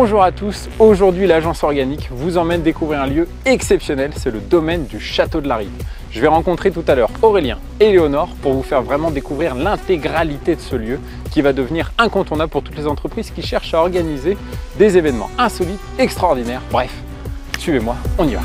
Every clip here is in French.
Bonjour à tous, aujourd'hui l'agence organique vous emmène découvrir un lieu exceptionnel, c'est le domaine du Château de la Rive. Je vais rencontrer tout à l'heure Aurélien et Léonore pour vous faire vraiment découvrir l'intégralité de ce lieu qui va devenir incontournable pour toutes les entreprises qui cherchent à organiser des événements insolites, extraordinaires. Bref, suivez-moi, on y va.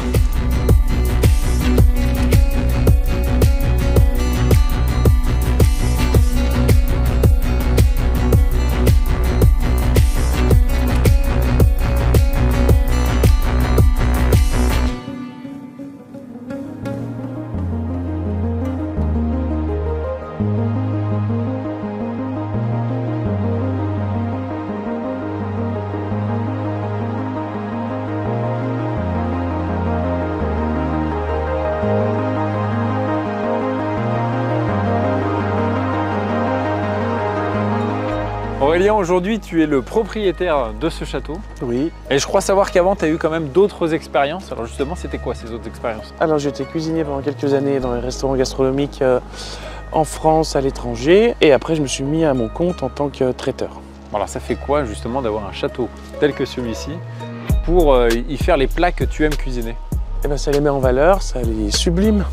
Aurélien, aujourd'hui tu es le propriétaire de ce château. Oui. Et je crois savoir qu'avant tu as eu quand même d'autres expériences. Alors justement, c'était quoi ces autres expériences? Alors j'étais cuisinier pendant quelques années dans les restaurants gastronomiques en France, à l'étranger. Et après je me suis mis à mon compte en tant que traiteur. Alors ça fait quoi justement d'avoir un château tel que celui-ci pour y faire les plats que tu aimes cuisiner? Et ben ça les met en valeur, ça les sublime.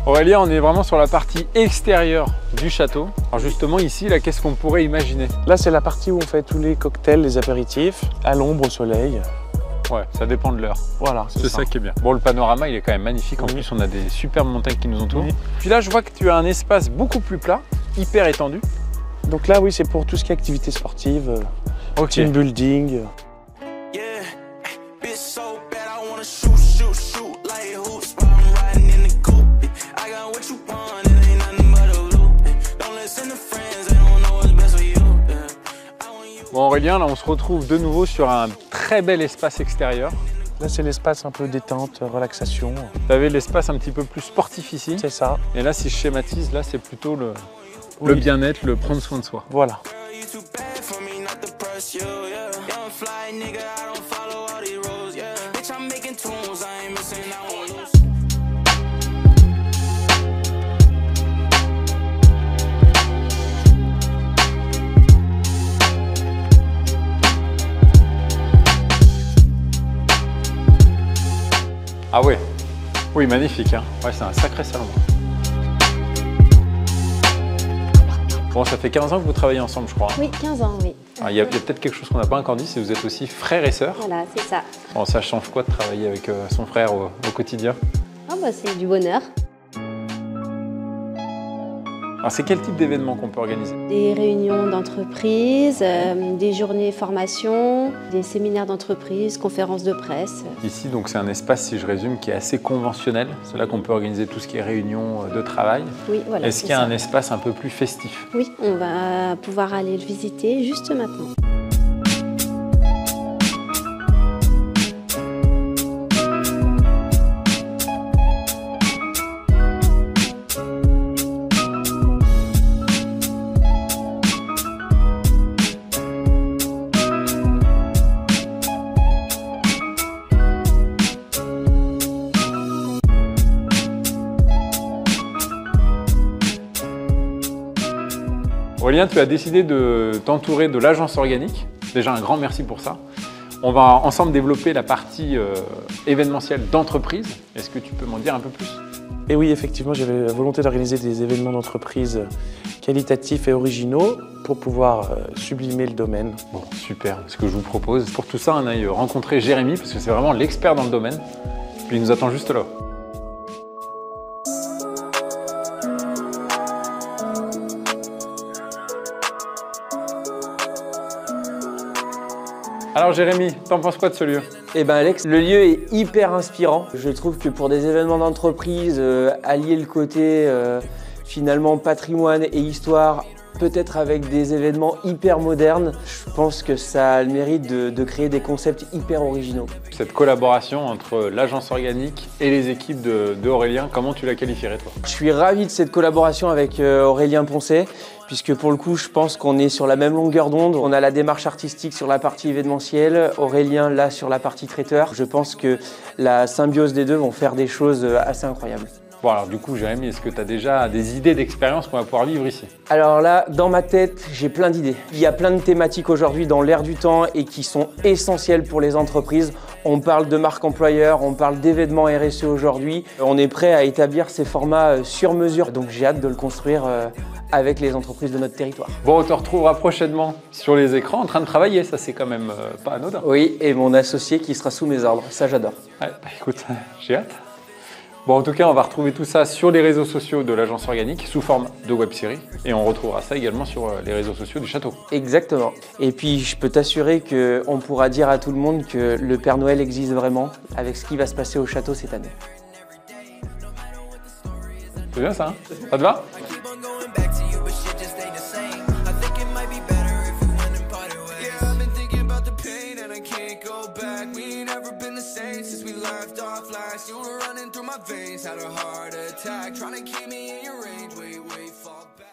Aurélien, on est vraiment sur la partie extérieure du château. Alors justement ici, là, qu'est-ce qu'on pourrait imaginer? Là c'est la partie où on fait tous les cocktails, les apéritifs, à l'ombre, au soleil. Ouais, ça dépend de l'heure. Voilà, c'est ça qui est bien. Bon, le panorama, il est quand même magnifique. En plus, on a des superbes montagnes qui nous entourent. Puis là, je vois que tu as un espace beaucoup plus plat, hyper étendu. Donc là, oui, c'est pour tout ce qui est activité sportive, team building. Bon Aurélien, là on se retrouve de nouveau sur un très bel espace extérieur. Là c'est l'espace un peu détente, relaxation. Tu avais l'espace un petit peu plus sportif ici. C'est ça. Et là si je schématise, là c'est plutôt le bien-être, le prendre soin de soi. Voilà. Ah ouais, oui magnifique, hein. Ouais, c'est un sacré salon. Bon, ça fait 15 ans que vous travaillez ensemble, je crois. Oui, 15 ans, oui. Il y a peut-être quelque chose qu'on n'a pas encore dit, c'est que vous êtes aussi frères et sœurs. Voilà, c'est ça. Bon, ça change quoi de travailler avec son frère au quotidien? Ah bah, c'est du bonheur. Alors c'est quel type d'événement qu'on peut organiser? Des réunions d'entreprise, des journées formation, des séminaires d'entreprise, conférences de presse. Ici, donc c'est un espace, si je résume, qui est assez conventionnel. C'est là qu'on peut organiser tout ce qui est réunion de travail. Oui, voilà. Est-ce qu'il y a un espace un peu plus festif? Oui, on va pouvoir aller le visiter juste maintenant. Aurélien, tu as décidé de t'entourer de l'agence organique. Déjà, un grand merci pour ça. On va ensemble développer la partie événementielle d'entreprise. Est-ce que tu peux m'en dire un peu plus? Et oui, effectivement, j'avais la volonté d'organiser des événements d'entreprise qualitatifs et originaux pour pouvoir sublimer le domaine. Bon, super. Ce que je vous propose, pour tout ça, on a rencontré Jérémy, parce que c'est vraiment l'expert dans le domaine. Puis il nous attend juste là. Alors Jérémy, t'en penses quoi de ce lieu? Eh ben Alex, le lieu est hyper inspirant. Je trouve que pour des événements d'entreprise, allier le côté finalement patrimoine et histoire, peut-être avec des événements hyper modernes, je pense que ça a le mérite de créer des concepts hyper originaux. Cette collaboration entre l'agence organique et les équipes de Aurélien, comment tu la qualifierais toi? Je suis ravi de cette collaboration avec Aurélien Poncet, puisque pour le coup, je pense qu'on est sur la même longueur d'onde. On a la démarche artistique sur la partie événementielle, Aurélien là sur la partie traiteur. Je pense que la symbiose des deux vont faire des choses assez incroyables. Bon alors du coup Jérémy, est-ce que tu as déjà des idées d'expérience qu'on va pouvoir vivre ici? Alors là, dans ma tête, j'ai plein d'idées. Il y a plein de thématiques aujourd'hui dans l'air du temps et qui sont essentielles pour les entreprises. On parle de marque employeur, on parle d'événements RSE aujourd'hui. On est prêt à établir ces formats sur mesure, donc j'ai hâte de le construire avec les entreprises de notre territoire. Bon, on te retrouvera prochainement sur les écrans en train de travailler, ça c'est quand même pas anodin. Oui, et mon associé qui sera sous mes ordres, ça j'adore. Ouais, bah, écoute, j'ai hâte. Bon, en tout cas, on va retrouver tout ça sur les réseaux sociaux de l'agence organique sous forme de web-série et on retrouvera ça également sur les réseaux sociaux du château. Exactement. Et puis, je peux t'assurer qu'on pourra dire à tout le monde que le Père Noël existe vraiment avec ce qui va se passer au château cette année. C'est bien ça, hein? Ça te va? You were running through my veins, had a heart attack, trying to keep me in your range. Wait, fall back.